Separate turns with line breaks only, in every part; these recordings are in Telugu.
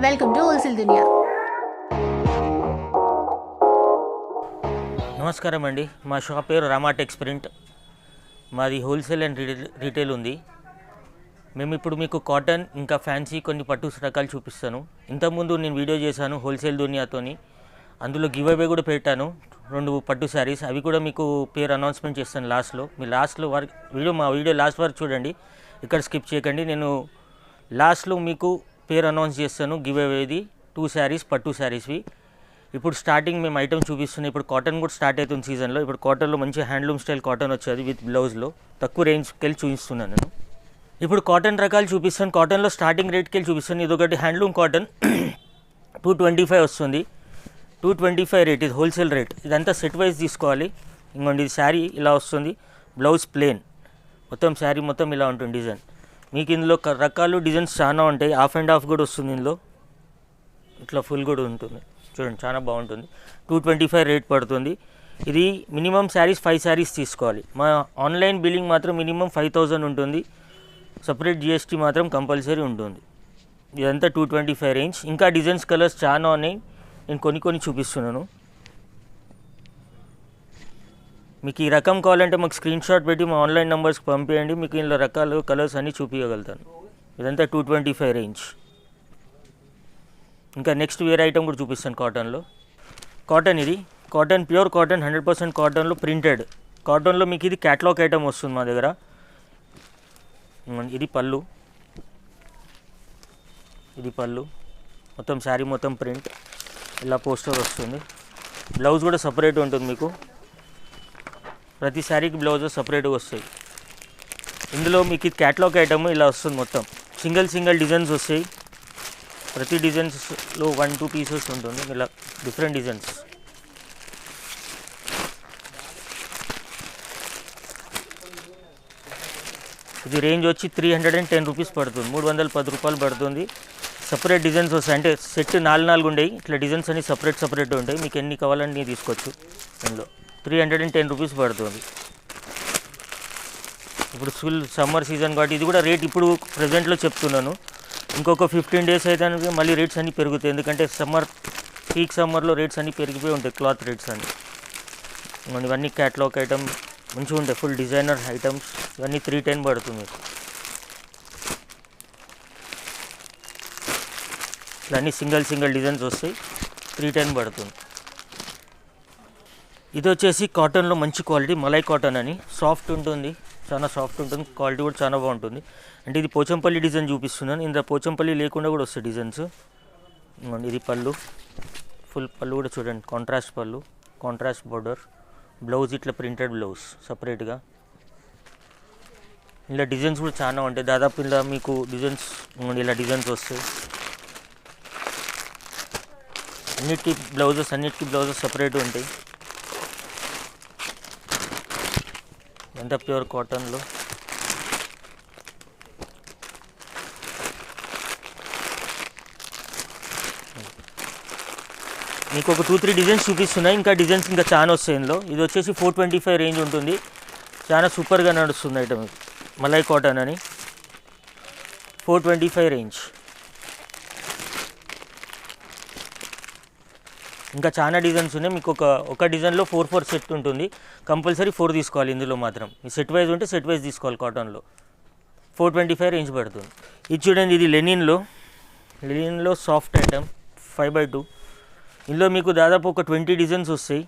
వెల్కమ్ టు హోల్సేల్ దునియా.
నమస్కారం అండి. మా షాప్ పేరు రామా టెక్స్ ప్రింట్. మాది హోల్సేల్ అండ్ రీటైల్ ఉంది. మేము ఇప్పుడు మీకు కాటన్ ఇంకా ఫ్యాన్సీ కొన్ని పట్టు రకాలు చూపిస్తాను. ఇంతకుముందు నేను వీడియో చేశాను హోల్సేల్ దునియాతోని, అందులో గివ్ అవే కూడా పెట్టాను 2 పట్టు శారీస్. అవి కూడా మీకు పేరు అనౌన్స్మెంట్ చేస్తాను లాస్ట్లో. మీ లాస్ట్లో మా వీడియో లాస్ట్ వరకు చూడండి, ఇక్కడ స్కిప్ చేయకండి. నేను లాస్ట్లో మీకు పేరు అనౌన్స్ చేస్తాను గివ్ అవేది 2 శారీస్ పట్టు శారీస్వి. ఇప్పుడు స్టార్టింగ్ మేము ఐటమ్ చూపిస్తున్నాం. ఇప్పుడు కాటన్ కూడా స్టార్ట్ అవుతుంది సీజన్లో. ఇప్పుడు కాటన్లో మంచి హ్యాండ్లూమ్ స్టైల్ కాటన్ వచ్చేది విత్ బ్లౌజ్లో. తక్కువ రేంజ్కి వెళ్ళి చూపిస్తున్నాను నేను. ఇప్పుడు కాటన్ రకాలు చూపిస్తాను. కాటన్లో స్టార్టింగ్ రేట్కి వెళ్ళి చూపిస్తాను. ఇది ఒకటి హ్యాండ్లూమ్ కాటన్ 225 వస్తుంది. 225 రేట్, ఇది హోల్సేల్ రేట్. ఇదంతా సెట్ వైజ్ తీసుకోవాలి. ఇంకోండి ఇది శారీ ఇలా వస్తుంది, బ్లౌజ్ ప్లేన్, మొత్తం శారీ మొత్తం ఇలా ఉంటుంది డిజైన్. మీకు ఇందులో రకాలు డిజైన్స్ చాలా ఉంటాయి. హాఫ్ అండ్ హాఫ్ కూడా వస్తుంది ఇందులో, ఇట్లా ఫుల్ కూడా ఉంటుంది. చూడండి చాలా బాగుంటుంది. 225 రేట్ పడుతుంది. ఇది మినిమం శారీస్ 5 శారీస్ తీసుకోవాలి. మా ఆన్లైన్ బిల్లింగ్ మాత్రం మినిమం 5000 ఉంటుంది. సపరేట్ జిఎస్టీ మాత్రం కంపల్సరీ ఉంటుంది. ఇదంతా 225 రేంజ్. ఇంకా డిజైన్స్ కలర్స్ చాలా ఉన్నాయి, నేను కొన్ని చూపిస్తున్నాను. మీకు ఈ రకం కావాలంటే మాకు స్క్రీన్ షాట్ పెట్టి మా ఆన్లైన్ నెంబర్స్కి పంపించండి. మీకు ఇందులో రకాలు కలర్స్ అన్నీ చూపించగలుగుతాను. ఇదంతా 225 రేంజ్. ఇంకా నెక్స్ట్ వేరే ఐటమ్ కూడా చూపిస్తాను కాటన్లో. కాటన్ ఇది కాటన్, ప్యూర్ కాటన్, 100% కాటన్లో ప్రింటెడ్. కాటన్లో మీకు ఇది క్యాటలాగ్ ఐటమ్ వస్తుంది మా దగ్గర. ఇది పళ్ళు, మొత్తం శారీ మొత్తం ప్రింట్, ఇలా పోస్టర్ వస్తుంది. బ్లౌజ్ కూడా సపరేట్ ఉంటుంది మీకు. ప్రతి శారీకి బ్లౌజ్ సపరేట్గా వస్తాయి. ఇందులో మీకు ఇది క్యాటలాగ్ ఐటమ్ ఇలా వస్తుంది. మొత్తం సింగిల్ డిజైన్స్ వస్తాయి. ప్రతి డిజైన్స్లో 1-2 పీసెస్ ఉంటుంది. ఇలా డిఫరెంట్ డిజైన్స్. ఇది రేంజ్ వచ్చి 310 రూపీస్ పడుతుంది, 310 రూపాయలు పడుతుంది. సపరేట్ డిజైన్స్ వస్తాయి, అంటే సెట్ 4 ఉండేవి. ఇట్లా డిజైన్స్ అన్ని సపరేట్ ఉంటాయి. మీకు ఎన్ని కావాలని తీసుకోవచ్చు. ఇందులో 310 రూపీస్ పడుతుంది. ఇప్పుడు ఫుల్ సమ్మర్ సీజన్ కాబట్టి ఇది కూడా రేట్ ఇప్పుడు ప్రజెంట్లో చెప్తున్నాను. ఇంకొక 15 డేస్ అయితే మళ్ళీ రేట్స్ అన్నీ పెరుగుతాయి. ఎందుకంటే పీక్ సమ్మర్లో రేట్స్ అన్నీ పెరిగిపోయి ఉంటాయి, క్లాత్ రేట్స్ అన్నీ. ఇవన్నీ క్యాటలాగ్ ఐటమ్ మంచిగా ఉంటాయి, ఫుల్ డిజైనర్ ఐటమ్స్. ఇవన్నీ 310 పడుతుంది. ఇవన్నీ సింగిల్ డిజైన్స్ వస్తాయి, 310 పడుతుంది. ఇది వచ్చేసి కాటన్లో మంచి క్వాలిటీ, మలై కాటన్ అని. సాఫ్ట్ ఉంటుంది, చాలా సాఫ్ట్ ఉంటుంది. క్వాలిటీ కూడా చాలా బాగుంటుంది. అంటే ఇది పోచంపల్లి డిజైన్ చూపిస్తున్నాను. ఇందులో పోచంపల్లి లేకుండా కూడా వస్తాయి డిజైన్స్. ఇది పళ్ళు, ఫుల్ పళ్ళు కూడా చూడండి, కాంట్రాస్ట్ పళ్ళు, కాంట్రాస్ట్ బార్డర్, బ్లౌజ్ ఇట్లా ప్రింటెడ్ బ్లౌజ్ సపరేట్గా. ఇలా డిజైన్స్ కూడా చాలా ఉంటాయి. దాదాపు ఇలా మీకు ఇలా డిజైన్స్ వస్తాయి. అన్నిటికీ బ్లౌజెస్ సపరేట్ ఉంటాయి. ఎంత ప్యూర్ కాటన్లో. మీకు ఒక 2-3 డిజైన్స్ చూపిస్తున్నాయి. ఇంకా డిజైన్స్ ఇంకా చాలా వస్తాయి ఇందులో. ఇది వచ్చేసి 425 రేంజ్ ఉంటుంది. చాలా సూపర్గా నడుస్తుంది ఐటమ్. మలై కాటన్ అని 425 రేంజ్. ఇంకా చాలా డిజైన్స్ ఉన్నాయి. మీకు ఒక డిజైన్లో 4 సెట్ ఉంటుంది. కంపల్సరీ 4 తీసుకోవాలి. ఇందులో మాత్రం మీ సెట్ వైజ్ ఉంటే సెట్ వైజ్ తీసుకోవాలి. కాటన్లో 425 రేంజ్ పడుతుంది. ఇది చూడండి, ఇది లెనిన్లో సాఫ్ట్ ఐటమ్ 5/2. ఇందులో మీకు దాదాపు ఒక 20 డిజైన్స్ వస్తాయి.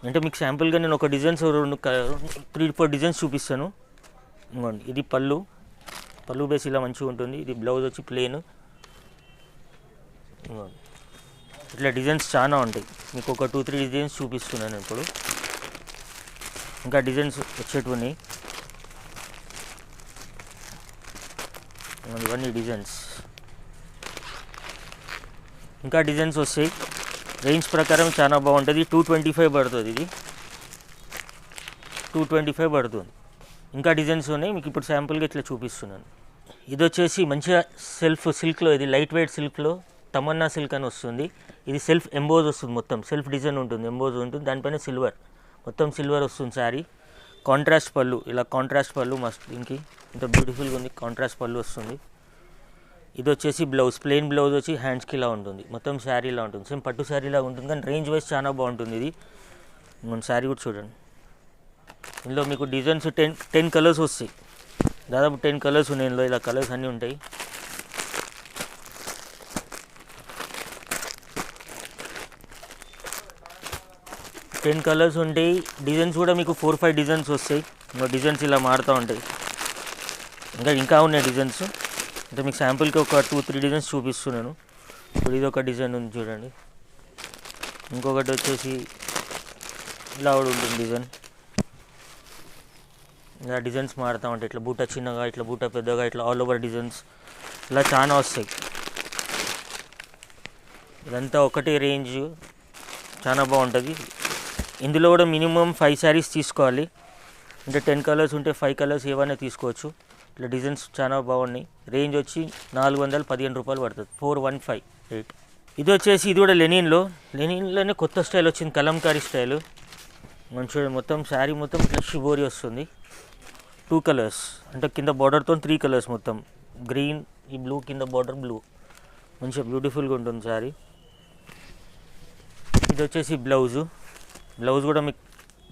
అంటే మీకు శాంపుల్గా నేను ఒక డిజైన్స్ 3-4 డిజైన్స్ చూపిస్తాను. ఇంకోండి ఇది పళ్ళు బేస్ ఇలా మంచిగా ఉంటుంది. ఇది బ్లౌజ్ వచ్చి ప్లెయిన్. ఇట్లా డిజైన్స్ చాలా ఉంటాయి. మీకు ఒక 2-3 డిజైన్స్ చూపిస్తున్నాను ఇప్పుడు. ఇంకా డిజైన్స్ వచ్చేటివి ఇవన్నీ డిజైన్స్. ఇంకా డిజైన్స్ వస్తాయి. రేంజ్ ప్రకారం చాలా బాగుంటుంది. 225 పడుతుంది. ఇది 225 పడుతుంది. ఇంకా డిజైన్స్ ఉన్నాయి. మీకు ఇప్పుడు శాంపుల్గా ఇట్లా చూపిస్తున్నాను. ఇది వచ్చేసి మంచిగా సిల్క్లో, ఇది లైట్ వెయిట్ సిల్క్లో తమన్నా సిల్క్ అని వస్తుంది. ఇది సెల్ఫ్ ఎంబోజ్ వస్తుంది, మొత్తం సెల్ఫ్ డిజైన్ ఉంటుంది, ఎంబోజ్ ఉంటుంది. దానిపైన మొత్తం సిల్వర్ వస్తుంది శారీ. కాంట్రాస్ట్ పళ్ళు, ఇలా కాంట్రాస్ట్ పళ్ళు మస్తు, దీనికి ఇంత బ్యూటిఫుల్గా ఉంది. కాంట్రాస్ట్ పళ్ళు వస్తుంది. ఇది వచ్చేసి బ్లౌజ్, ప్లెయిన్ బ్లౌజ్ వచ్చి హ్యాండ్స్కి ఇలా ఉంటుంది, మొత్తం శారీలా ఉంటుంది, సేమ్ పట్టు శారీలా ఉంటుంది, కానీ రేంజ్ వైజ్ చాలా బాగుంటుంది. ఇది మన శారీ కూడా చూడండి. ఇందులో మీకు డిజైన్స్ 10 కలర్స్ వస్తాయి, దాదాపు 10 కలర్స్ ఉన్నాయి ఇందులో. ఇలా కలర్స్ అన్నీ ఉంటాయి. కలర్స్ ఉంటాయి. డిజైన్స్ కూడా మీకు 4-5 డిజైన్స్ వస్తాయి. డిజైన్స్ ఇలా మారుతూ ఉంటాయి. ఇంకా ఉన్నాయి డిజైన్స్. అంటే మీకు శాంపుల్కి ఒక 2-3 డిజైన్స్ చూపిస్తున్నాను. ఇప్పుడు ఇది ఒక డిజైన్ ఉంది చూడండి. ఇంకొకటి వచ్చేసి ఇలా కూడా ఉంటుంది డిజైన్. ఇలా డిజైన్స్ మారుతూ ఉంటాయి. ఇట్లా బూట చిన్నగా, ఇట్లా బూట పెద్దగా, ఇట్లా ఆల్ ఓవర్ డిజైన్స్ ఇలా చాలా వస్తాయి. ఇదంతా ఒకటే రేంజ్, చాలా బాగుంటుంది. ఇందులో కూడా మినిమం 5 శారీస్ తీసుకోవాలి. అంటే 10 కలర్స్ ఉంటే 5 కలర్స్ ఏవైనా తీసుకోవచ్చు. ఇట్లా డిజైన్స్ చాలా బాగున్నాయి. రేంజ్ వచ్చి 415 రూపాయలు పడుతుంది, 415 రేట్. ఇది వచ్చేసి ఇది కూడా లెనిన్లోనే కొత్త స్టైల్ వచ్చింది, కలంకారీ స్టైల్. మంచిగా మొత్తం శారీ మొత్తం ఇట్లా షిబోరి వస్తుంది. 2 కలర్స్, అంటే కింద బార్డర్తో 3 కలర్స్, మొత్తం గ్రీన్, ఈ బ్లూ, కింద బార్డర్ బ్లూ. మంచిగా బ్యూటిఫుల్గా ఉంటుంది శారీ. ఇది వచ్చేసి బ్లౌజ్ కూడా మీకు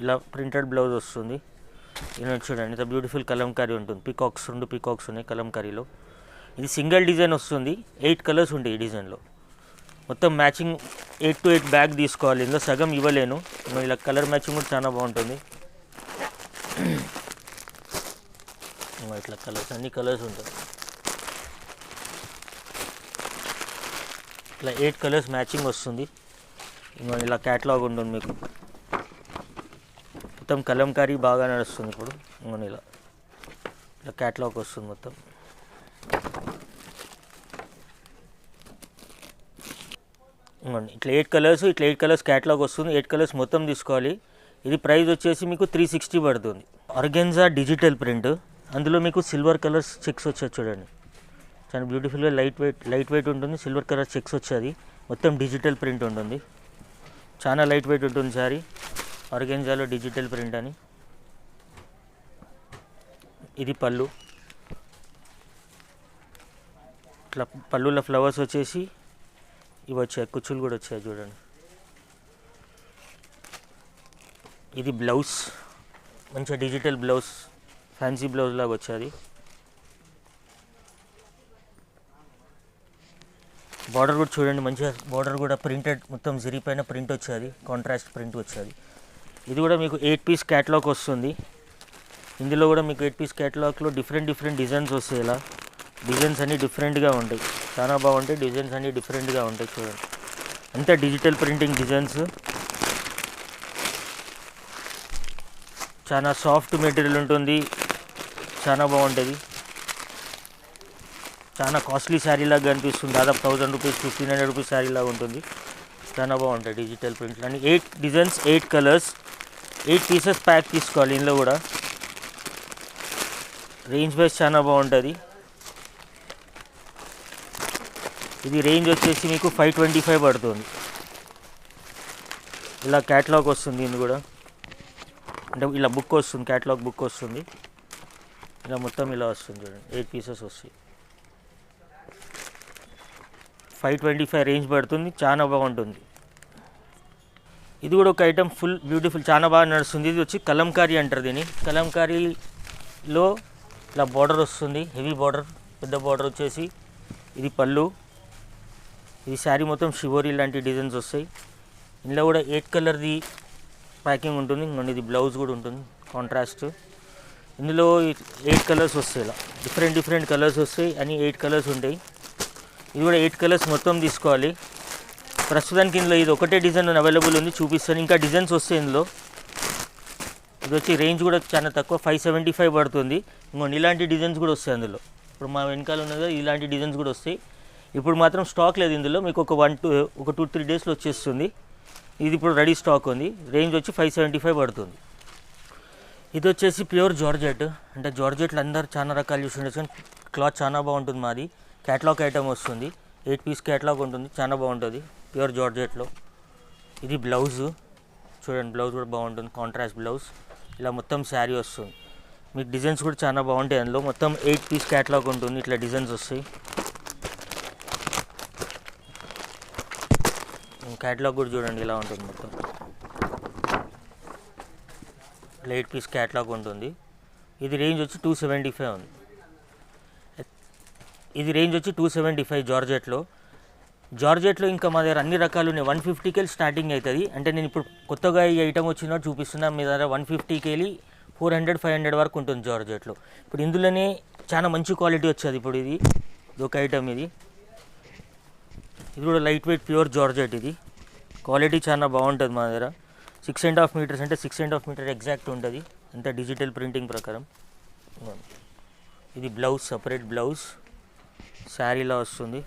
ఇలా ప్రింటెడ్ బ్లౌజ్ వస్తుంది. ఇలా చూడండి, ఇంత బ్యూటిఫుల్ కలంకారీ ఉంటుంది. 2 పీకాక్స్ ఉన్నాయి కలంకారీలో. ఇది సింగిల్ డిజైన్ వస్తుంది, 8 కలర్స్ ఉంటాయి ఈ డిజైన్లో. మొత్తం మ్యాచింగ్ 8 to 8 బ్యాగ్ తీసుకోవాలి. ఇందులో సగం ఇవ్వలేను. ఇలా కలర్ మ్యాచింగ్ కూడా చాలా బాగుంటుంది. ఇట్లా కలర్స్, అన్ని కలర్స్ ఉంటాయి. ఇట్లా 8 కలర్స్ మ్యాచింగ్ వస్తుంది. ఇలా క్యాటలాగ్ ఉంటుంది మీకు. మొత్తం కలంకారీ బాగా నడుస్తుంది ఇప్పుడు. ఇలా క్యాటలాగ్ వస్తుంది మొత్తం. ఇట్లా 8 కలర్స్ క్యాటలాగ్ వస్తుంది. 8 కలర్స్ మొత్తం తీసుకోవాలి. ఇది ప్రైస్ వచ్చేసి మీకు 360 పడుతుంది. ఆర్గెన్జా డిజిటల్ ప్రింట్, అందులో మీకు సిల్వర్ కలర్స్ చెక్స్ వచ్చేది చూడండి. చాలా బ్యూటిఫుల్గా లైట్ వెయిట్ ఉంటుంది. సిల్వర్ కలర్ చెక్స్ వచ్చేది, మొత్తం డిజిటల్ ప్రింట్ ఉంటుంది. చాలా లైట్ వెయిట్ ఉంటుంది సారీ. ఆర్గెన్జాలో డిజిటల్ ప్రింట్ అని. ఇది పళ్ళు. ఇట్లా పళ్ళులో ఫ్లవర్స్ వచ్చేసి ఇవి వచ్చాయి, కుచ్చులు కూడా వచ్చాయి చూడండి. ఇది బ్లౌజ్, మంచిగా డిజిటల్ బ్లౌజ్, ఫ్యాన్సీ బ్లౌజ్ లాగా వచ్చేది. బార్డర్ కూడా చూడండి, మంచిగా బార్డర్ కూడా ప్రింటెడ్, మొత్తం జరీ పైన ప్రింట్ వచ్చేది, కాంట్రాస్ట్ ప్రింట్ వచ్చేది. ఇది కూడా మీకు 8 పీస్ క్యాటలాగ్ వస్తుంది. ఇందులో కూడా మీకు 8 పీస్ క్యాటలాగ్లో డిఫరెంట్ డిజైన్స్ వస్తాయి. ఇలా డిజైన్స్ అన్నీ డిఫరెంట్గా ఉంటాయి, చాలా బాగుంటాయి. డిజైన్స్ అన్నీ డిఫరెంట్గా ఉంటాయి చూడండి. అంతా డిజిటల్ ప్రింటింగ్ డిజైన్స్. చాలా సాఫ్ట్ మెటీరియల్ ఉంటుంది, చాలా బాగుంటుంది. చాలా కాస్ట్లీ శారీ లాగా కనిపిస్తుంది. దాదాపు 1000 రూపీస్, 1500 రూపీస్ శారీ లాగా ఉంటుంది. చాలా బాగుంటాయి డిజిటల్ ప్రింట్లు అని. 8 డిజైన్స్, 8 కలర్స్, 8 పీసెస్ ప్యాక్ తీసుకోవాలి. ఇందులో కూడా రేంజ్ వైజ్ చాలా బాగుంటుంది. ఇది రేంజ్ వచ్చేసి మీకు 525 పడుతుంది. ఇలా క్యాటలాగ్ వస్తుంది. ఇది కూడా అంటే ఇలా బుక్ వస్తుంది, క్యాటలాగ్ బుక్ వస్తుంది. ఇలా మొత్తం ఇలా వస్తుంది చూడండి, 8 పీసెస్ వస్తాయి. 525 రేంజ్ పడుతుంది, చాలా బాగుంటుంది. ఇది కూడా ఒక ఐటమ్, ఫుల్ బ్యూటిఫుల్, చాలా బాగా నడుస్తుంది. ఇది వచ్చి కలంకారీ అంటారు దీన్ని. కలంకారీలో ఇలా బార్డర్ వస్తుంది, హెవీ బార్డర్, పెద్ద బార్డర్ వచ్చేసి. ఇది పళ్ళు. ఇది శారీ మొత్తం షివోరీ లాంటి డిజైన్స్ వస్తాయి. ఇందులో కూడా 8 కలర్ది ప్యాకింగ్ ఉంటుంది. ఇది బ్లౌజ్ కూడా ఉంటుంది, కాంట్రాస్ట్. ఇందులో 8 కలర్స్ వస్తాయి. ఇలా డిఫరెంట్ కలర్స్ వస్తాయి, అని 8 కలర్స్ ఉంటాయి. ఇది కూడా 8 కలర్స్ మొత్తం తీసుకోవాలి. ప్రస్తుతానికి ఇందులో ఇది ఒకటే డిజైన్ అవైలబుల్ ఉంది, చూపిస్తాను. ఇంకా డిజైన్స్ వస్తాయి ఇందులో. ఇది వచ్చి రేంజ్ కూడా చాలా తక్కువ, 575 పడుతుంది. ఇలాంటి డిజైన్స్ కూడా వస్తాయి అందులో. ఇప్పుడు మా వెనకాల ఉన్నదో ఇలాంటి డిజైన్స్ కూడా వస్తాయి. ఇప్పుడు మాత్రం స్టాక్ లేదు ఇందులో, మీకు ఒక 2-3 డేస్లో వచ్చేస్తుంది. ఇది ఇప్పుడు రెడీ స్టాక్ ఉంది. రేంజ్ వచ్చి 575 పడుతుంది. ఇది వచ్చేసి ప్యూర్ జార్జెట్. అంటే జార్జెట్లు అందరు చాలా రకాలు చూస్తుండొచ్చు, కానీ క్లాత్ చాలా బాగుంటుంది. మాది క్యాటలాగ్ ఐటమ్ వస్తుంది, 8 పీస్ క్యాటలాగ్ ఉంటుంది, చాలా బాగుంటుంది ప్యూర్ జార్జెట్లో. ఇది బ్లౌజు చూడండి, బ్లౌజ్ కూడా బాగుంటుంది, కాంట్రాస్ట్ బ్లౌజ్. ఇలా మొత్తం శారీ వస్తుంది. మీకు డిజైన్స్ కూడా చాలా బాగుంటాయి అందులో. మొత్తం 8 పీస్ క్యాటలాగ్ ఉంటుంది, ఇట్లా డిజైన్స్ వస్తాయి. క్యాటలాగ్ కూడా చూడండి ఇలా ఉంటుంది, మొత్తం 8 పీస్ క్యాటలాగ్ ఉంటుంది. ఇది రేంజ్ వచ్చి 275 ఉంది. ఇది రేంజ్ వచ్చి 275 జార్జెట్లో ఇంకా మా దగ్గర అన్ని రకాలు ఉన్నాయి. 150కి స్టార్టింగ్ అవుతుంది. అంటే నేను ఇప్పుడు కొత్తగా ఈ ఐటమ్ వచ్చినట్టు చూపిస్తున్నా. మీ దగ్గర 150కి 400-500 వరకు ఉంటుంది జార్జెట్లో. ఇప్పుడు ఇందులోనే చాలా మంచి క్వాలిటీ వచ్చేది. ఇప్పుడు ఇది ఒక ఐటమ్, ఇది కూడా లైట్ వెయిట్ ప్యూర్ జార్జెట్. ఇది క్వాలిటీ చాలా బాగుంటుంది మా దగ్గర. 6.5 మీటర్స్ అంటే 6.5 మీటర్ ఎగ్జాక్ట్ ఉంటుంది, అంత డిజిటల్ ప్రింటింగ్ ప్రకారం. ఇది బ్లౌజ్, సపరేట్ బ్లౌజ్, శారీలా వస్తుంది.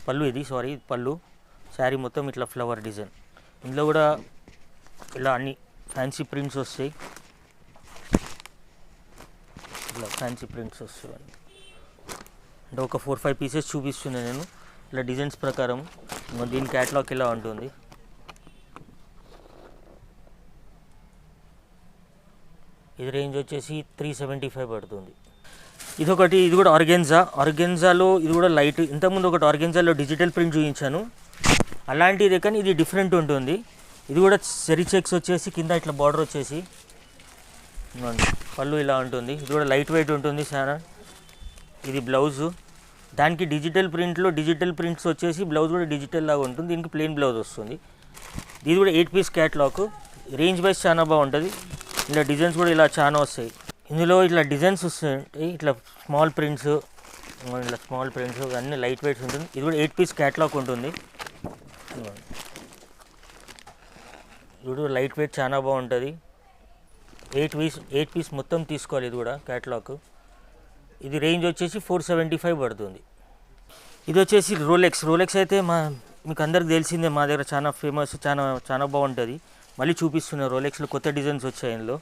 పళ్ళు, ఇది పళ్ళు. శారీ మొత్తం ఇట్లా ఫ్లవర్ డిజైన్. ఇందులో కూడా ఇలా అన్ని ఫ్యాన్సీ ప్రింట్స్ వస్తాయి. ఇలా ఫ్యాన్సీ ప్రింట్స్ వస్తాయి. అంటే ఒక 4-5 పీసెస్ చూపిస్తున్నాను నేను ఇలా డిజైన్స్ ప్రకారం. దీని క్యాటలాగ్ ఇలా ఉంటుంది. ఇది రేంజ్ వచ్చేసి 375 పడుతుంది. ఇది కూడా ఆర్గెన్జాలో ఇది కూడా లైట్. ఇంతకుముందు ఒకటి ఆర్గెన్జాలో డిజిటల్ ప్రింట్ చూపించాను, అలాంటిదే కానీ ఇది డిఫరెంట్ ఉంటుంది. ఇది కూడా జరీ చెక్స్ వచ్చేసి కింద ఇట్లా బార్డర్ వచ్చేసి పళ్ళు ఇలా ఉంటుంది. ఇది కూడా లైట్ వెయిట్ ఉంటుంది చాలా. ఇది బ్లౌజు, దానికి డిజిటల్ ప్రింట్స్ వచ్చేసి బ్లౌజ్ కూడా డిజిటల్ లాగా ఉంటుంది. దీనికి ప్లెయిన్ బ్లౌజ్ వస్తుంది. ఇది కూడా 8 పీస్ క్యాటలాగ్. రేంజ్ వైజ్ చాలా బాగుంటుంది. ఇలా డిజైన్స్ కూడా ఇలా చాలా వస్తాయి. ఇందులో ఇట్లా డిజైన్స్ వస్తాయి, ఇట్లా స్మాల్ ప్రింట్స్ అన్నీ లైట్ వెయిట్స్ ఉంటుంది. ఇది కూడా 8 పీస్ క్యాటలాగ్ ఉంటుంది. ఇది కూడా లైట్ వెయిట్ చాలా బాగుంటుంది. 8 పీస్ మొత్తం తీసుకోవాలి. ఇది కూడా క్యాటలాగ్. ఇది రేంజ్ వచ్చేసి 475 పడుతుంది. ఇది వచ్చేసి రోలెక్స్ అయితే మీకు అందరికి తెలిసిందే, మా దగ్గర చాలా ఫేమస్, చాలా బాగుంటుంది. మళ్ళీ చూపిస్తున్నా. రోలెక్స్లో కొత్త డిజైన్స్ వచ్చాయి. ఇందులో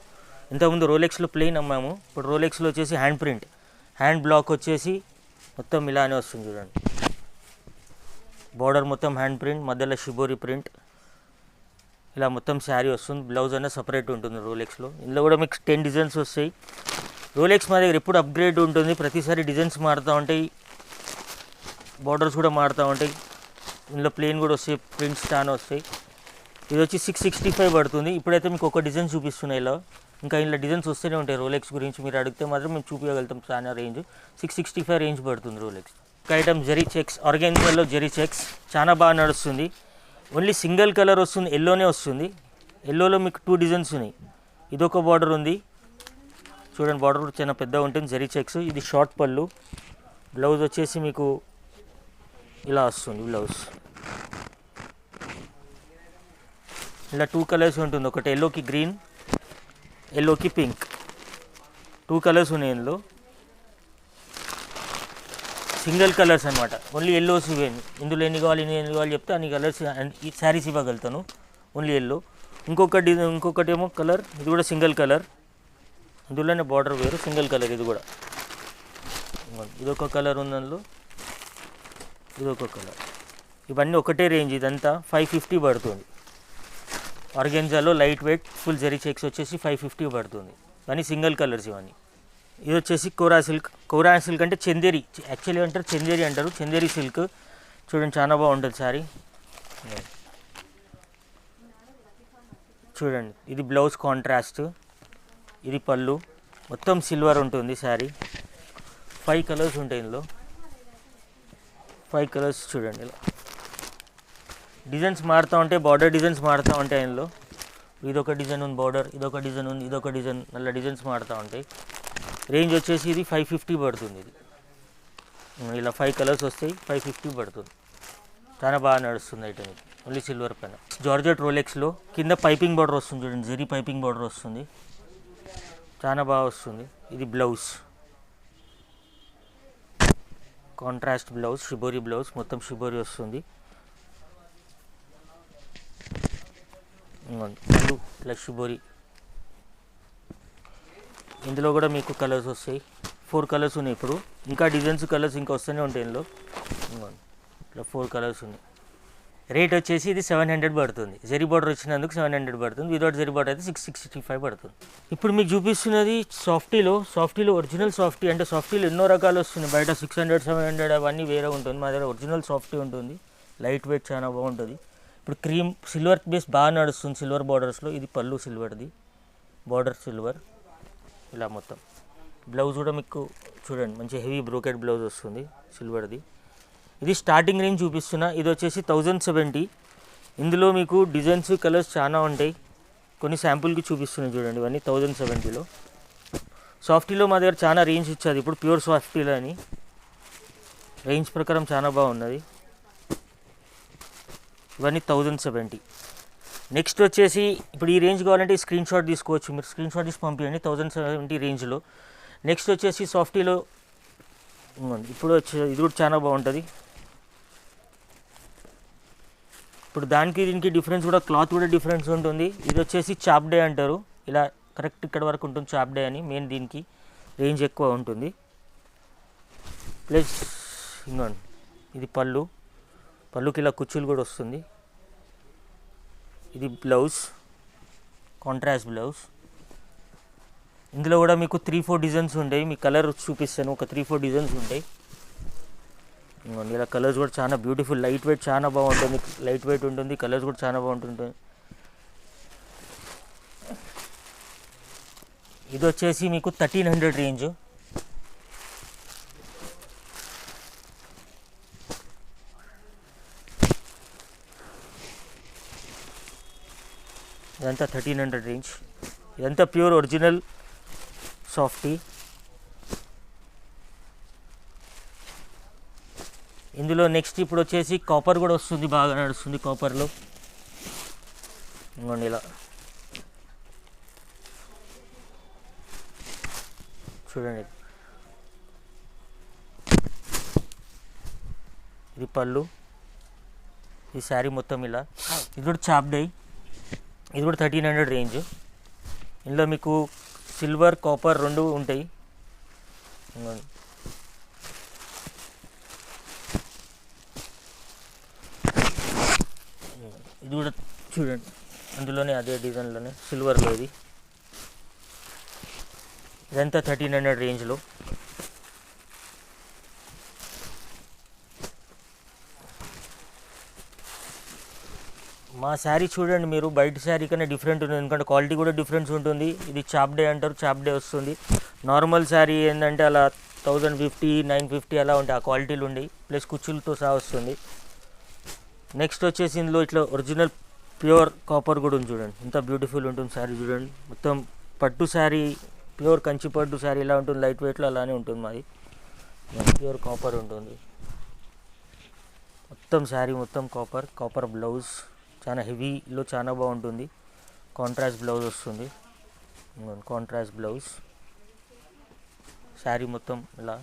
ఇంతకుముందు రోలెక్స్లో ప్లెయిన్ అమ్మాము, ఇప్పుడు రోలెక్స్లో వచ్చేసి హ్యాండ్ బ్లాక్ వచ్చేసి మొత్తం ఇలానే వస్తుంది. చూడండి, బార్డర్ మొత్తం హ్యాండ్ ప్రింట్, మధ్యలో షిబోరి ప్రింట్, ఇలా మొత్తం శారీ వస్తుంది. బ్లౌజ్ అనేది సపరేట్ ఉంటుంది రోలెక్స్లో. ఇందులో కూడా మీకు 10 డిజైన్స్ వస్తాయి. రోలెక్స్ మా దగ్గర ఎప్పుడు అప్గ్రేడ్ ఉంటుంది, ప్రతిసారి డిజైన్స్ మారుతూ ఉంటాయి, బార్డర్స్ కూడా మారుతూ ఉంటాయి. ఇందులో ప్లెయిన్ కూడా వస్తాయి, ప్రింట్స్ చాలా వస్తాయి. ఇది వచ్చి 665 పడుతుంది. ఇప్పుడైతే మీకు ఒక డిజైన్ చూపిస్తున్నాయి. ఇంకా ఇలా డిజైన్స్ వస్తూనే ఉంటాయి. రోలెక్స్ గురించి మీరు అడిగితే మాత్రం మేము చూపించగలుగుతాం. చాలా రేంజ్ 665 రేంజ్ పడుతుంది రోలెక్స్. ఒక ఐటమ్ జరీ చెక్స్, ఆర్గెన్జాలో జరీ చెక్స్ చాలా బాగా నడుస్తుంది. ఓన్లీ సింగిల్ కలర్ వస్తుంది, ఎల్లోనే వస్తుంది. ఎల్లోలో మీకు 2 డిజైన్స్ ఉన్నాయి. ఇదొక బార్డర్ ఉంది చూడండి, బార్డర్ కూడా చాలా పెద్దగా ఉంటుంది. జరీ చెక్స్. ఇది షార్ట్ పళ్ళు. బ్లౌజ్ వచ్చేసి మీకు ఇలా వస్తుంది. బ్లౌజ్ ఇలా 2 కలర్స్ ఉంటుంది. ఒకటి ఎల్లోకి గ్రీన్, ఎల్లోకి పింక్, 2 కలర్స్ ఉన్నాయి. సింగిల్ కలర్స్ అనమాట. ఓన్లీ ఎల్లోస్ ఇవేమి. ఇందులో ఎన్ని కావాలి చెప్తే అన్ని కలర్స్ ఈ శారీస్ ఇవ్వగలుగుతాను. Only yellow. ఇంకొకటి ఏమో కలర్, ఇది కూడా సింగిల్ కలర్. ఇందులోనే బార్డర్ వేరు, సింగిల్ కలర్. ఇది కూడా ఇదొక కలర్ ఉంది. అందులో ఇదొక కలర్. ఇవన్నీ ఒకటే రేంజ్. ఇదంతా 550 పడుతుంది. ఆర్గెన్జాలో light weight full zari checks వచ్చేసి 550 పడుతుంది. కానీ సింగిల్ కలర్స్ ఇవన్నీ. ఇది వచ్చేసి కోరా సిల్క్ అంటే చందేరి, యాక్చువల్లీ అంటారు చందేరి అంటారు. చందేరి సిల్క్ చూడండి, చాలా బాగుంటుంది శారీ. చూడండి, ఇది బ్లౌజ్ కాంట్రాస్ట్, ఇది పళ్ళు, మొత్తం సిల్వర్ ఉంటుంది శారీ. 5 కలర్స్ ఉంటాయి ఇందులో. 5 కలర్స్ చూడండి. ఇలా డిజైన్స్ మారుతూ ఉంటాయి, బార్డర్ డిజైన్స్ మారుతూ ఉంటాయి. ఇందులో ఇదొక డిజైన్ ఉంది, బార్డర్ ఇదొక డిజైన్ ఉంది, ఇదొక డిజైన్, నల్ల డిజైన్స్ మారుతూ ఉంటాయి. రేంజ్ వచ్చేసి ఇది 550 పడుతుంది. ఇది ఇలా 5 కలర్స్ వస్తాయి, 550 పడుతుంది. చాలా బాగా నడుస్తుంది ఐటమ్. ఓన్లీ సిల్వర్ పైన. జార్జెట్ రోలెక్స్లో కింద పైపింగ్ బార్డర్ వస్తుంది చూడండి, జరీ పైపింగ్ బార్డర్ వస్తుంది, చాలా బాగా వస్తుంది. ఇది blouse contrast blouse, shibori blouse, మొత్తం షిబోరి వస్తుంది. పళ్ళు ప్లస్ షిబోరి. ఇందులో కూడా మీకు కలర్స్ వస్తాయి. 4 కలర్స్ ఉన్నాయి. ఇప్పుడు ఇంకా డిజైన్స్ కలర్స్ ఇంకా వస్తూనే ఉంటాయి. ఇందులో ఇట్లా 4 కలర్స్ ఉన్నాయి. రేట్ వచ్చేసి ఇది 700 పడుతుంది. జరీ బార్డర్ వచ్చినందుకు 700 పడుతుంది. వితౌట్ జరీ బార్డర్ అయితే 665 పడుతుంది. ఇప్పుడు మీకు చూపిస్తున్నది సాఫ్టీలో ఒరిజినల్ సాఫ్టీ. అంటే సాఫ్టీలో ఎన్నో రకాలు వస్తున్నాయి. బయట 600, 700 అవన్నీ వేరే ఉంటుంది. మా దగ్గర ఒరిజినల్ సాఫ్టీ ఉంటుంది. లైట్ వెయిట్ చాలా బాగుంటుంది. ఇప్పుడు క్రీమ్ సిల్వర్ బేస్ బాగా నడుస్తుంది సిల్వర్ బార్డర్స్లో. ఇది పళ్ళు సిల్వర్ది, బార్డర్ సిల్వర్ ఇలా మొత్తం. బ్లౌజ్ కూడా మీకు చూడండి మంచి హెవీ బ్రోకెడ్ బ్లౌజ్ వస్తుంది సిల్వర్ది. ఇది స్టార్టింగ్ రేంజ్ చూపిస్తున్నా. ఇది వచ్చేసి 1070. ఇందులో మీకు డిజైన్స్ కలర్స్ చాలా ఉంటాయి. కొన్ని శాంపుల్కి చూపిస్తున్నాయి చూడండి. ఇవన్నీ 1070లో. సాఫ్టీలో మా దగ్గర చాలా రేంజ్ ఇచ్చేది. ఇప్పుడు ప్యూర్ సాఫ్టీలో అని రేంజ్ ప్రకారం చాలా బాగున్నది. ఇవన్నీ 1070. నెక్స్ట్ వచ్చేసి ఇప్పుడు ఈ రేంజ్ కావాలంటే స్క్రీన్ షాట్ తీసుకోవచ్చు. మీరు స్క్రీన్ షాట్ తీసి పంపించండి 1070 రేంజ్లో. నెక్స్ట్ వచ్చేసి సాఫ్టీలో ఇప్పుడు వచ్చే ఇది కూడా చాలా బాగుంటుంది. ఇప్పుడు దానికి దీనికి డిఫరెన్స్ కూడా క్లాత్ కూడా డిఫరెన్స్ ఉంటుంది. ఇది వచ్చేసి చాప్ డే అంటారు. ఇలా కరెక్ట్ ఇక్కడ వరకు ఉంటుంది చాప్ డే అని. మెయిన్ దీనికి రేంజ్ ఎక్కువ ఉంటుంది. ప్లస్ ఇంకోండి ఇది పళ్ళుకి ఇలా కుచ్చులు కూడా వస్తుంది. ఇది బ్లౌజ్, కాంట్రాస్ట్ బ్లౌజ్. ఇందులో కూడా మీకు 3-4 డిజైన్స్ ఉంటాయి. మీ కలర్ చూపిస్తాను. ఒక 3-4 డిజైన్స్ ఉంటాయి. ఇలా కలర్స్ కూడా చాలా బ్యూటిఫుల్, లైట్ వెయిట్ చాలా బాగుంటుంది. లైట్ వెయిట్ ఉంటుంది, కలర్స్ కూడా చాలా బాగుంటుంది. ఇది వచ్చేసి మీకు 1300 రేంజ్. ఇదంతా 1300 రేంజ్. ఇదంతా ప్యూర్ ఒరిజినల్ సాఫ్టీ. ఇందులో నెక్స్ట్ ఇప్పుడు వచ్చేసి కాపర్ కూడా వస్తుంది, బాగా నడుస్తుంది కాపర్లో. ఇంకోండి ఇలా చూడండి. ఇది పళ్ళు, ఈ శారీ మొత్తం ఇలా. ఇది కూడా చాప్ డై. ఇది కూడా 1300 రేంజ్. ఇందులో మీకు సిల్వర్ కాపర్ రెండు ఉంటాయి. ఇది కూడా చూడండి, అందులోనే అదే డిజైన్లోనే సిల్వర్లో. ఇదంతా 1300 రేంజ్లో. మా శారీ చూడండి మీరు, బయట శారీ కన్నా డిఫరెంట్ ఉంటుంది. ఎందుకంటే క్వాలిటీ కూడా డిఫరెన్స్ ఉంటుంది. ఇది చాప్ డే అంటారు, చాప్ డే వస్తుంది. నార్మల్ శారీ ఏంటంటే అలా 1050, 950 అలా ఉంటాయి. ఆ క్వాలిటీలు ఉండి ప్లస్ కుచ్చులతో సహా వస్తుంది. నెక్స్ట్ వచ్చేసి ఇందులో ఇట్లా ఒరిజినల్ ప్యూర్ కాపర్ కూడా ఉంది చూడండి. ఎంత బ్యూటిఫుల్ ఉంటుంది శారీ చూడండి. మొత్తం పట్టు శారీ, ప్యూర్ కంచి పట్టు శారీ ఎలా ఉంటుంది లైట్ వెయిట్లో అలానే ఉంటుంది మాది. ప్యూర్ కాపర్ ఉంటుంది మొత్తం శారీ, మొత్తం కాపర్ బ్లౌజ్ చాలా హెవీలో చాలా బాగుంటుంది. కాంట్రాస్ట్ బ్లౌజ్ వస్తుంది. కాంట్రాస్ట్ బ్లౌజ్, శారీ మొత్తం ఇలా.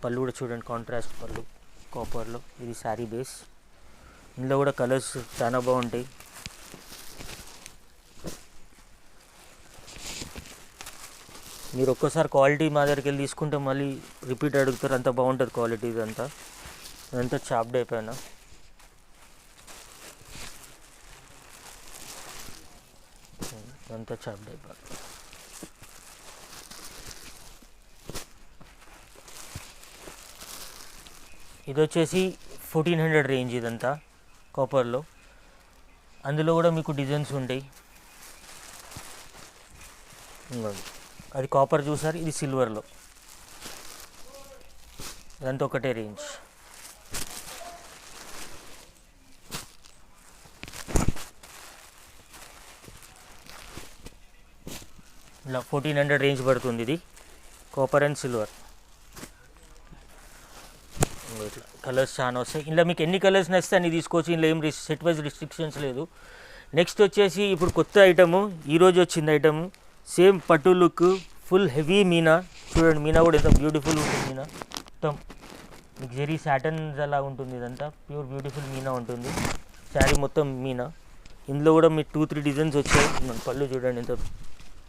పళ్ళు కూడా చూడండి, కాంట్రాస్ట్ పళ్ళు కాపర్లో. ఇది శారీ బేస్. ఇందులో కూడా కలర్స్ చాలా బాగుంటాయి. మీరు ఒక్కసారి క్వాలిటీ మా దగ్గరికి వెళ్ళి తీసుకుంటే మళ్ళీ రిపీట్ అడుగుతారు, అంత బాగుంటుంది క్వాలిటీ. ఇదంతా చాప్ డే పైన. ఇదంతా చాప్ డే పైన. ఇది వచ్చేసి 1400 రేంజ్. ఇదంతా కాపర్లో. అందులో కూడా మీకు డిజైన్స్ ఉంటాయి. అది కాపర్ చూసారు, ఇది సిల్వర్లో. ఇదంతా ఒకటే రేంజ్. ఇలా 1400 రేంజ్ పడుతుంది. ఇది కాపర్ అండ్ సిల్వర్. ఇట్లా కలర్స్ చాలా వస్తాయి. ఇలా మీకు ఎన్ని కలర్స్ నచ్చితే అన్ని తీసుకోవచ్చు. ఇందులో ఏం సెట్ వైజ్ రిస్ట్రిక్షన్స్ లేదు. నెక్స్ట్ వచ్చేసి ఇప్పుడు కొత్త ఐటము, ఈరోజు వచ్చింది ఐటము. సేమ్ పట్టు లుక్, ఫుల్ హెవీ మీనా. చూడండి మీనా కూడా ఎంత బ్యూటిఫుల్ ఉంటుంది. మీనా మొత్తం మీకు జరీ సాటన్స్ అలా ఉంటుంది. ఇదంతా ప్యూర్ బ్యూటిఫుల్ మీనా ఉంటుంది. శారీ మొత్తం మీనా. ఇందులో కూడా మీకు 2-3 డిజైన్స్ వచ్చాయి. పళ్ళు చూడండి ఎంత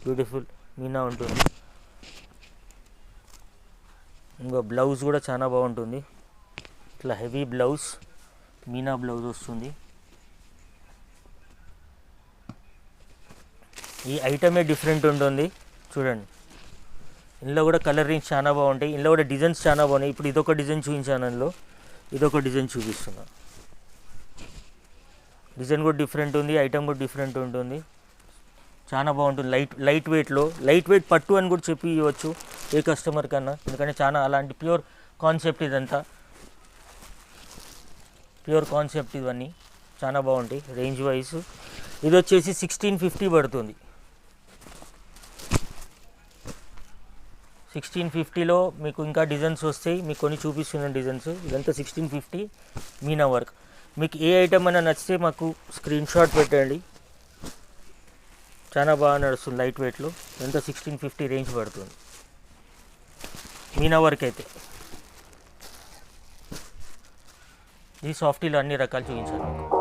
బ్యూటిఫుల్ మీనా ఉంటుంది. ఇంకా బ్లౌజ్ కూడా చాలా బాగుంటుంది. ఇట్లా హెవీ బ్లౌజ్, మీనా బ్లౌజ్ వస్తుంది. ఈ ఐటమే డిఫరెంట్ ఉంటుంది చూడండి. ఇందులో కూడా కలర్ రేంజ్ చాలా బాగుంటాయి. ఇందులో కూడా డిజైన్స్ చాలా బాగున్నాయి. ఇప్పుడు ఇదొక డిజైన్ చూపించాను. అందులో ఇదొక డిజైన్ చూపిస్తున్నా. డిజైన్ కూడా డిఫరెంట్ ఉంది, ఐటమ్ కూడా డిఫరెంట్ ఉంటుంది. చాలా బాగుంటుంది. లైట్ వెయిట్ పట్టు అని కూడా చెప్పి ఇవ్వచ్చు ఏ కస్టమర్ కన్నా, ఎందుకంటే చాలా అలాంటి ప్యూర్ కాన్సెప్ట్ ఇదంతా. ప్యూర్ కాన్సెప్ట్ ఇవన్నీ చాలా బాగుంటాయి. రేంజ్ వైజ్ ఇది వచ్చేసి 1650 పడుతుంది. 1650లో మీకు ఇంకా డిజైన్స్ వస్తాయి. మీకు కొన్ని చూపిస్తున్న డిజైన్స్ ఇదంతా 1650 మీనా వర్క్. మీకు ఏ ఐటమ్ అయినా నచ్చితే మాకు స్క్రీన్ షాట్ పెట్టండి. చాలా బాగా నడుస్తుంది లైట్ వెయిట్లో. ఇదంతా 1650 రేంజ్ పడుతుంది మీనా వర్క్ అయితే. ఈ సాఫ్టీలో అన్ని రకాలు చూపించాను మీకు.